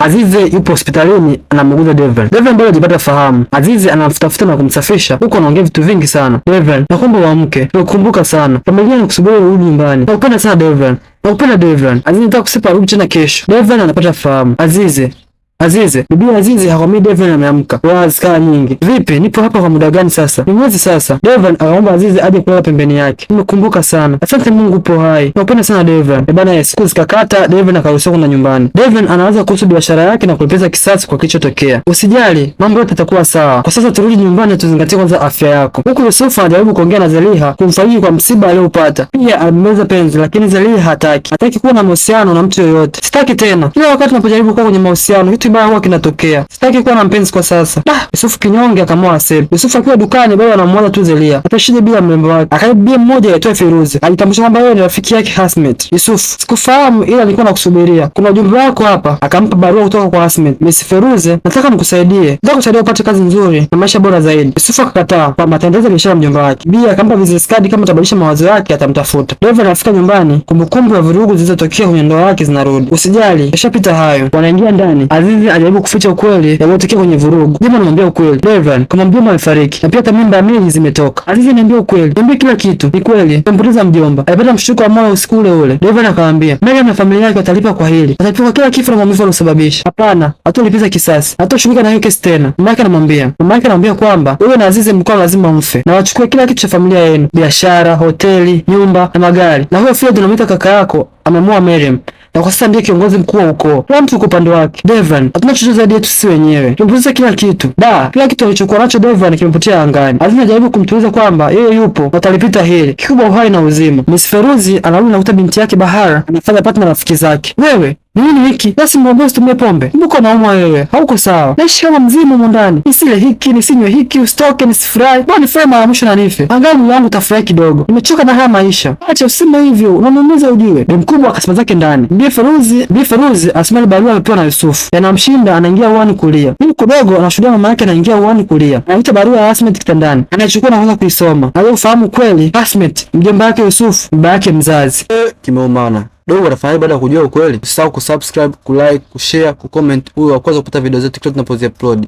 Azizi yupo hospitalini anamuguza Devran. Devran bado hajapata fahamu. Azizi anamtafuta na kumsafisha huko, anaongea vitu vingi sana. Devran, naomba uamke. Nakukumbuka sana. Familia inakusubiri urudi nyumbani. Nakupenda sana Devran. Nakupenda Devran. Azizi nataka kusipa arudi tena kesho. Devran anapata fahamu. Azizi, bibi Azizi hakwamii Devran ameamka. Wazika nyingi. Vipi? Nipo hapa kwa muda gani sasa? Ni mwezi sasa. Devran akaomba Azizi aje kulala pembeni yake. Nimekumbuka sana. Asante Mungu upo hai. Nakupenda sana Devran. Bana, siku zikakata, Devran akaruhusiwa kwenda nyumbani. Devran anaanza kuhusu biashara yake na kulipiza kisasi kwa kilichotokea. Usijali, mambo yote yatakuwa sawa. Kwa sasa turudi nyumbani, tuzingatie kwanza afya yako. Huku Yusufu anajaribu kuongea na Zaliha kumfariji kwa msiba aliopata. Pia amemeza penzi, lakini Zaliha hataki kuwa na mahusiano na mtu yoyote. Sitaki tena. Kila wakati tunapojaribu kuwa kwenye mahusiano baya huwa kinatokea. Sitaki kuwa na mpenzi kwa sasa. Yusufu kinyonge akamwoa Aseb. Yusufu akiwa dukani bado anamwaza tu Zelia. Atashije bila mrembo wake. Akaribia mmoja aitwa Feruzi. Alitambulisha kwamba yeye ni rafiki yake Hasmet. Yusufu, sikufahamu ila nilikuwa nakusubiria. Kuna ujumbe wako hapa. Akampa barua kutoka kwa Hasmet. Miss Feruzi, nataka nikusaidie. Nataka kusaidia upate kazi nzuri na maisha bora zaidi. Yusufu akakataa kwamba ataendeleza biashara mjomba wake. Bia akampa business card kama atabadilisha mawazo yake atamtafuta. Devran anafika nyumbani, kumbukumbu ya vurugu zilizotokea kwenye ndoa yake zinarudi. Usijali, yashapita hayo. Wanaingia ndani. Azizi ajaribu kuficha ukweli yaliyotokea kwenye vurugu. Jema anamwambia ukweli. Devran, kama mjomba amefariki na pia hata mimba ya Mili zimetoka. Azizi ananiambia ukweli. Niambie kila kitu. Ni kweli. Tumempoteza mjomba. Alipata mshtuko wa moyo usiku ule ule. Devran akamwambia, Miriam na familia yake watalipa kwa hili. Watalipa kwa kila kifo na maumivu aliyosababisha. Hapana, hatolipiza kisasi. Hatoshughulika na hiyo kesi tena. Mama yake anamwambia kwamba wewe na Azizi mkao lazima mfe na wachukue kila kitu cha familia yenu. Biashara, hoteli, nyumba na magari. Na huyo Fred anamwita kaka yako amemwoa Miriam. Na kwa sasa ndiye kiongozi mkuu wa ukoo. Kila mtu uko upande wake. Devran, hatuna chochote zaidi yetu sisi wenyewe. Tumepoteza kila kitu. Kila kitu alichokuwa nacho Devran kimepotea angani. Azizi anajaribu kumtuliza kwamba yeye yupo na atalipita hili. Kikubwa uhai na uzima. Miss Feruzi anarudi na kuta binti yake Bahara anafanya party na rafiki zake. Wewe nini hiki? Basi mwambie usitumie pombe. Kumbuka unaumwa wewe. Hauko sawa. Naishi kama mzimu huko ndani. Nisile hiki, nisinywe hiki, usitoke, nisifurahi. Bwana nifurahi mara mwisho na nife. Angalau mwili wangu utafurahi kidogo. Nimechoka na haya maisha. Acha useme hivyo. Unaniumiza ujue. Bi mkubwa akasema zake ndani. Bi Feruzi asimali barua amepewa na Yusufu. Yanamshinda anaingia uani kulia. Mimi kidogo anashuhudia mama yake anaingia uani kulia. Anaita barua ya Hasmet kitandani. Anachukua na kuanza kuisoma. Na leo fahamu kweli Hasmet mjomba wake Yusufu, baba yake mzazi. Kimeumana. Dogo rafai baada ya kujua ukweli. Usisahau kusubscribe, kulike, kushare, kucomment. Huyo wa kwanza kupata video zetu kila tunapozi upload.